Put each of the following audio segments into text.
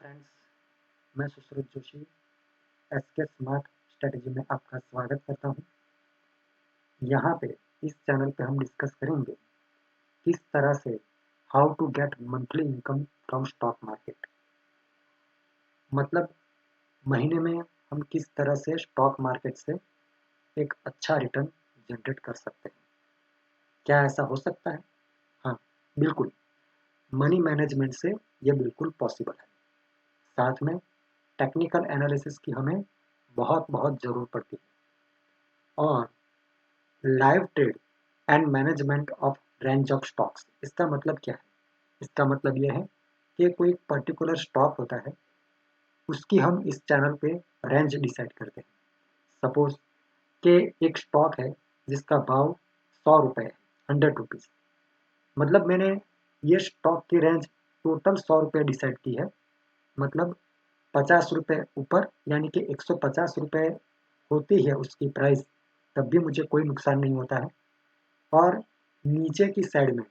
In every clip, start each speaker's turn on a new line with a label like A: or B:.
A: Friends, मैं Sushrut Joshi SK smart strategy में आपका स्वागत करता हूं। यहाँ पे इस चैनल पे हम डिस्कस करेंगे किस तरह से how to get monthly income from stock market. मतलब महीने में हम किस तरह से स्टॉक मार्केट से एक अच्छा रिटर्न जनरेट कर सकते हैं। क्या ऐसा हो सकता है? हाँ, बिल्कुल। मनी मैनेजमेंट से ये बिल्कुल पॉसिबल है। साथ में टेक्निकल एनालिसिस की हमें बहुत बहुत ज़रूर पड़ती है और live trade and management of range of stocks. इसका मतलब क्या है? इसका मतलब यह है कि कोई पर्टिकुलर स्टॉक होता है, उसकी हम इस चैनल पे रेंज डिसाइड करते हैं। सपोज कि एक स्टॉक है जिसका भाव 100 रुपये है, 100 रुपीज़। मतलब मैंने ये स्टॉक की रेंज टोटल 100 रुपये डिसाइड की है। मतलब 50 रुपये ऊपर यानी कि 150 रुपये होती है उसकी प्राइस, तब भी मुझे कोई नुकसान नहीं होता है। और नीचे की साइड में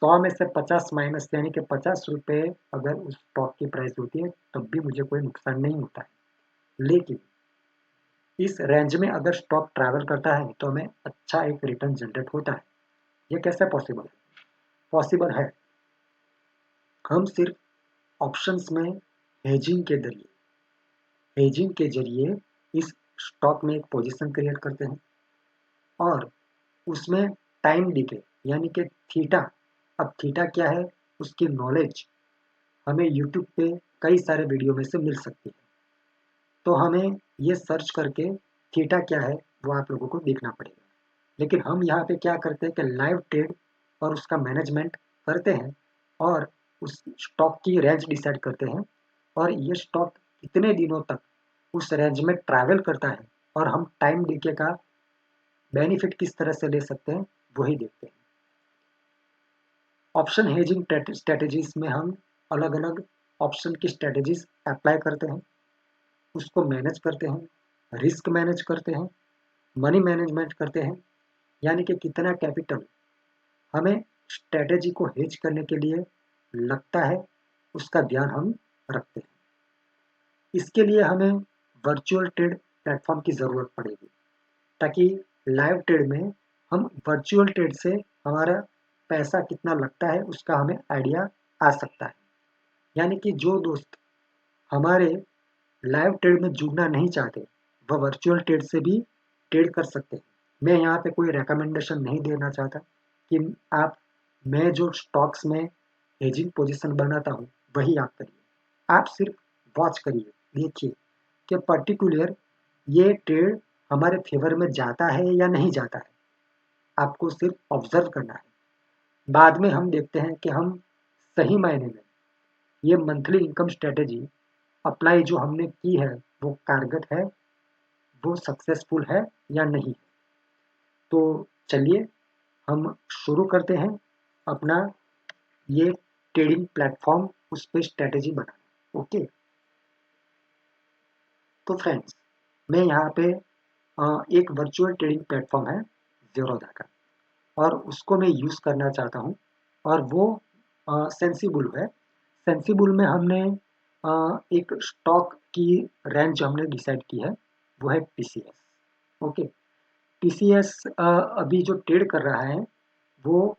A: 100 में से 50 माइनस यानी कि 50 रुपये अगर उस स्टॉक की प्राइस होती है तब भी मुझे कोई नुकसान नहीं होता है। लेकिन इस रेंज में अगर स्टॉक ट्रैवल करता है तो हमें अच्छा एक रिटर्न जनरेट होता है। ये कैसे पॉसिबल है? पॉसिबल है, हम सिर्फ ऑप्शंस में हेजिंग के जरिए इस स्टॉक में एक पोजीशन क्रिएट करते हैं और उसमें टाइम डिके यानी कि थीटा। अब थीटा क्या है, उसकी नॉलेज हमें यूट्यूब पे कई सारे वीडियो में से मिल सकती है। तो हमें ये सर्च करके थीटा क्या है वो आप लोगों को देखना पड़ेगा। लेकिन हम यहाँ पे क्या करते हैं कि लाइव ट्रेड और उसका मैनेजमेंट करते हैं और उस स्टॉक की रेंज डिसाइड करते हैं और ये स्टॉक कितने दिनों तक उस रेंज में ट्रैवल करता है और हम टाइम डीके का बेनिफिट किस तरह से ले सकते हैं वही देखते हैं। ऑप्शन हेजिंग स्ट्रेटेजीज में हम अलग अलग ऑप्शन की स्ट्रेटेजीज अप्लाई करते हैं, उसको मैनेज करते हैं, रिस्क मैनेज करते हैं, मनी मैनेजमेंट करते हैं। यानी कि कितना कैपिटल हमें स्ट्रेटेजी को हेज करने के लिए लगता है उसका ध्यान हम रखते हैं। इसके लिए हमें वर्चुअल ट्रेड प्लेटफॉर्म की ज़रूरत पड़ेगी ताकि लाइव ट्रेड में हम वर्चुअल ट्रेड से हमारा पैसा कितना लगता है उसका हमें आइडिया आ सकता है। यानी कि जो दोस्त हमारे लाइव ट्रेड में जुड़ना नहीं चाहते वह वर्चुअल ट्रेड से भी ट्रेड कर सकते हैं। मैं यहाँ पे कोई रिकमेंडेशन नहीं देना चाहता कि आप मैं जो स्टॉक्स में हेजिंग पोजीशन बनाता हूँ वही आप करिए। आप सिर्फ वॉच करिए, देखिए कि पर्टिकुलर ये ट्रेड हमारे फेवर में जाता है या नहीं जाता है। आपको सिर्फ ऑब्जर्व करना है। बाद में हम देखते हैं कि हम सही मायने में ये मंथली इनकम स्ट्रेटेजी अप्लाई जो हमने की है वो कारगर है, वो सक्सेसफुल है या नहीं। तो चलिए हम शुरू करते हैं अपना ये ट्रेडिंग प्लेटफॉर्म, उस पर स्ट्रेटेजी बनाना। ओके, तो फ्रेंड्स मैं यहाँ पे एक वर्चुअल ट्रेडिंग प्लेटफॉर्म है ज़ेरोधा का और उसको मैं यूज़ करना चाहता हूँ और वो सेंसिबुल है। सेंसिबुल में हमने एक स्टॉक की रेंज हमने डिसाइड की है, वो है टीसीएस। ओके, टीसीएस अभी जो ट्रेड कर रहा है वो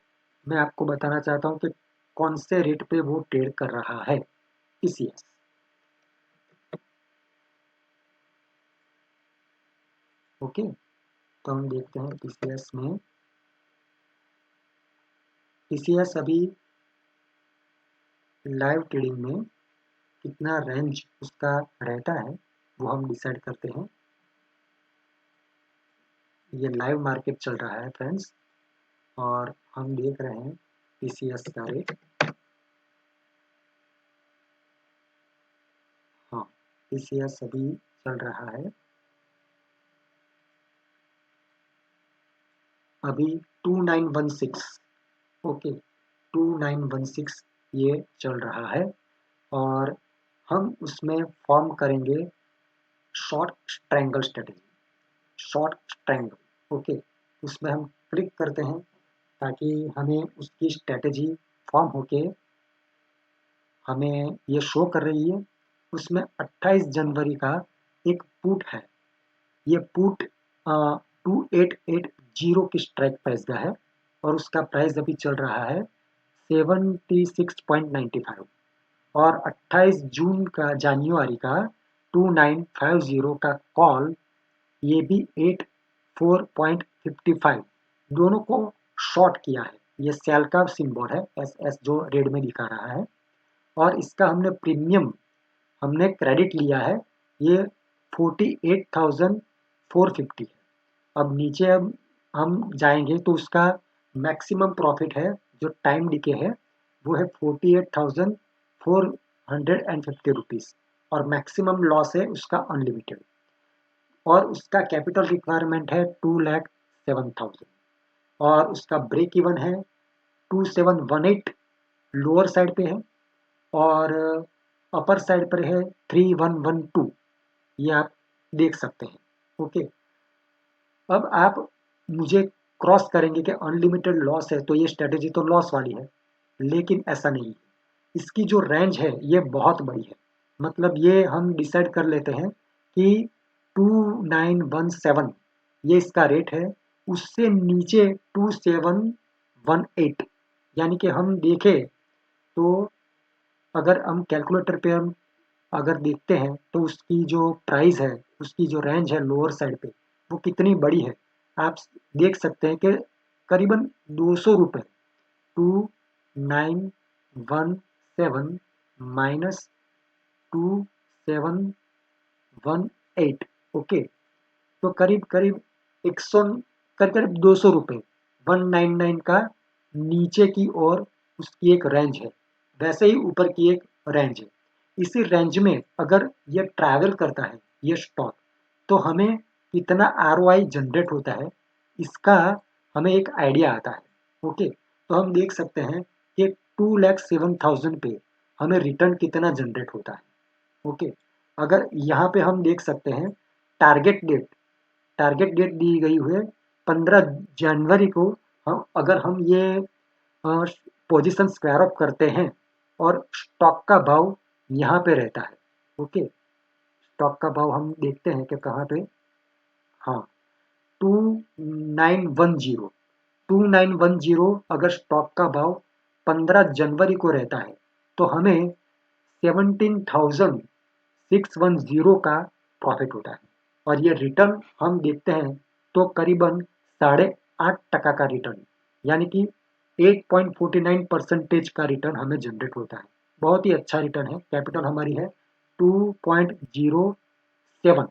A: मैं आपको बताना चाहता हूँ कि कौन से रेट पे वो ट्रेड कर रहा है टीसीएस। ओके, तो हम देखते हैं टीसीएस में। टीसीएस अभी लाइव ट्रेडिंग में कितना रेंज उसका रहता है वो हम डिसाइड करते हैं। ये लाइव मार्केट चल रहा है फ्रेंड्स और हम देख रहे हैं टीसीएस का रेट। हाँ, टीसीएस अभी चल रहा है अभी 2916। ओके, 2916 ये चल रहा है और हम उसमें फॉर्म करेंगे short triangle strategy. Short triangle, okay, उसमें हम क्लिक करते हैं ताकि हमें उसकी स्ट्रेटेजी फॉर्म होके हमें ये शो कर रही है, उसमें 28 जनवरी का एक पुट है। ये पुट 2880 की स्ट्राइक प्राइस का है और उसका प्राइस अभी चल रहा है 76.95 और 28 जून का जनवरी का 2950 का कॉल, ये भी 84.55 दोनों को शॉर्ट किया है। ये सेल का सिंबल है SS जो रेड में दिखा रहा है और इसका हमने प्रीमियम हमने क्रेडिट लिया है, ये 48,450 है। अब नीचे अब हम जाएंगे तो उसका मैक्सिमम प्रॉफिट है जो टाइम डिके है वो है 48,450 रुपीज़ और मैक्सिमम लॉस है उसका अनलिमिटेड और उसका कैपिटल रिक्वायरमेंट है 2,07,000 और उसका ब्रेक इवन है 2718 लोअर साइड पे है और अपर साइड पर है 3112, ये आप देख सकते हैं। ओके, अब आप मुझे क्रॉस करेंगे कि अनलिमिटेड लॉस है तो ये स्ट्रेटेजी तो लॉस वाली है, लेकिन ऐसा नहीं है। इसकी जो रेंज है ये बहुत बड़ी है, मतलब ये हम डिसाइड कर लेते हैं कि 2917 ये इसका रेट है, उससे नीचे 2718, यानी कि हम देखें तो अगर हम कैलकुलेटर पे हम अगर देखते हैं तो उसकी जो प्राइस है, उसकी जो रेंज है लोअर साइड पे वो कितनी बड़ी है, आप देख सकते हैं कि करीबन 200 रुपये 2917 माइनस 2718, ओके, तो करीब करीब 100 करीब करीब 200 रुपये 199 का नीचे की ओर उसकी एक रेंज है, वैसे ही ऊपर की एक रेंज है। इसी रेंज में अगर ये ट्रैवल करता है ये स्टॉक, तो हमें कितना ROI जनरेट होता है इसका हमें एक आइडिया आता है। ओके, तो हम देख सकते हैं कि 2,07,000 पे हमें रिटर्न कितना जनरेट होता है। ओके, अगर यहाँ पे हम देख सकते हैं टारगेट डेट, टारगेट डेट दी गई हुई है 15 जनवरी को। हम अगर हम ये पोजीशन स्क्वायर अप करते हैं और स्टॉक का भाव यहाँ पे रहता है। ओके, स्टॉक का भाव हम देखते हैं कि कहाँ पे, हाँ 2910, 2910 अगर स्टॉक का भाव 15 जनवरी को रहता है तो हमें 17,610 का प्रॉफिट होता है और ये रिटर्न हम देखते हैं तो करीबन 8.5% का रिटर्न, यानी कि 8.49% का रिटर्न हमें जनरेट होता है। बहुत ही अच्छा रिटर्न है। कैपिटल हमारी है 2.07,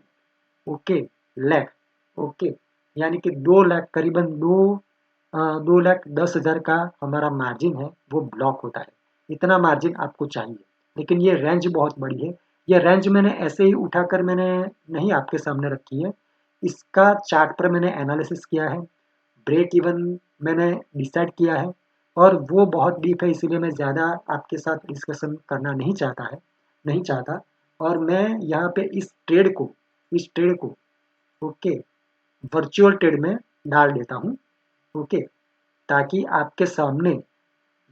A: ओके, लाख, ओके, यानी कि 2 लाख करीबन 2,10,000 का हमारा मार्जिन है वो ब्लॉक होता है। इतना मार्जिन आपको चाहिए, लेकिन ये रेंज बहुत बड़ी है। ये रेंज मैंने ऐसे ही उठाकर मैंने नहीं आपके सामने रखी है, इसका चार्ट पर मैंने एनालिसिस किया है, ब्रेक इवन मैंने डिसाइड किया है और वो बहुत डीप है, इसीलिए मैं ज़्यादा आपके साथ डिस्कशन करना नहीं चाहता और मैं यहाँ पे इस ट्रेड को ओके वर्चुअल ट्रेड में डाल देता हूँ। ओके, ताकि आपके सामने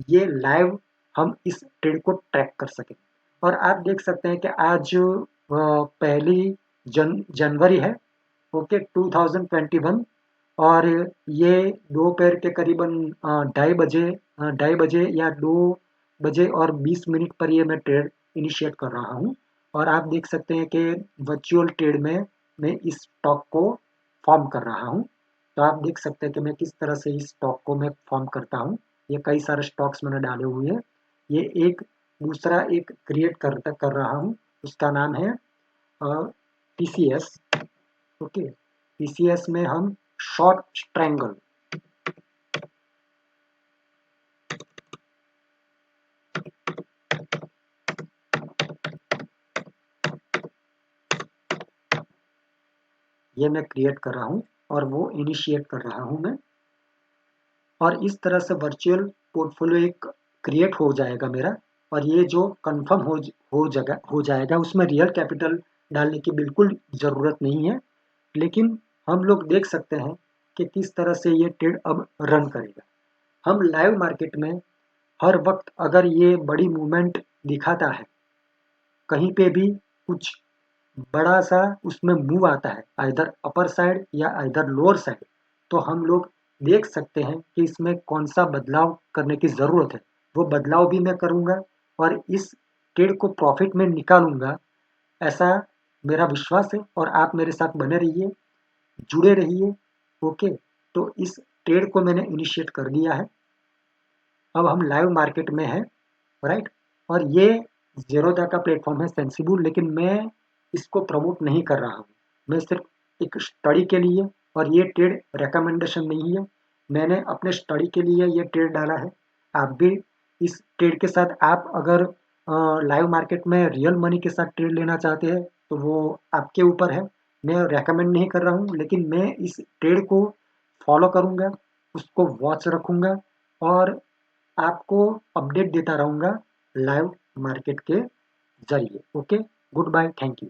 A: ये लाइव हम इस ट्रेड को ट्रैक कर सकें। और आप देख सकते हैं कि आज पहली जनवरी है, ओके, 2021 और ये दोपहर के करीबन 2:30 बजे या 2 बजे और 20 मिनट पर ये मैं ट्रेड इनिशिएट कर रहा हूँ और आप देख सकते हैं कि वर्चुअल ट्रेड में मैं इस स्टॉक को फॉर्म कर रहा हूँ। तो आप देख सकते हैं कि मैं किस तरह से इस स्टॉक को मैं फॉर्म करता हूँ। ये कई सारे स्टॉक्स मैंने डाले हुए हैं। ये एक दूसरा एक क्रिएट कर रहा हूँ, उसका नाम है TCS। ओके, TCS में हम शॉर्ट स्ट्रैंगल, ये मैं क्रिएट कर रहा हूँ और वो इनिशिएट कर रहा हूँ मैं, और इस तरह से वर्चुअल पोर्टफोलियो एक क्रिएट हो जाएगा मेरा। और ये जो कंफर्म हो जाएगा उसमें रियल कैपिटल डालने की बिल्कुल ज़रूरत नहीं है, लेकिन हम लोग देख सकते हैं कि किस तरह से ये ट्रेड अब रन करेगा। हम लाइव मार्केट में हर वक्त अगर ये बड़ी मूवमेंट दिखाता है, कहीं पे भी कुछ बड़ा सा उसमें मूव आता है, आइदर अपर साइड या आइदर लोअर साइड, तो हम लोग देख सकते हैं कि इसमें कौन सा बदलाव करने की ज़रूरत है। वो बदलाव भी मैं करूँगा और इस ट्रेड को प्रॉफिट में निकालूँगा, ऐसा मेरा विश्वास है। और आप मेरे साथ बने रहिए, जुड़े रहिए। ओके, तो इस ट्रेड को मैंने इनिशिएट कर दिया है। अब हम लाइव मार्केट में हैं, राइट। और ये ज़ेरोधा का प्लेटफॉर्म है सेंसिबल, लेकिन मैं इसको प्रमोट नहीं कर रहा हूँ। मैं सिर्फ एक स्टडी के लिए, और ये ट्रेड रिकमेंडेशन नहीं है, मैंने अपने स्टडी के लिए ये ट्रेड डाला है। आप भी इस ट्रेड के साथ, आप अगर लाइव मार्केट में रियल मनी के साथ ट्रेड लेना चाहते हैं तो वो आपके ऊपर है। मैं रेकमेंड नहीं कर रहा हूँ, लेकिन मैं इस ट्रेड को फॉलो करूँगा, उसको वॉच रखूँगा और आपको अपडेट देता रहूँगा लाइव मार्केट के जरिए। Okay, goodbye, thank you.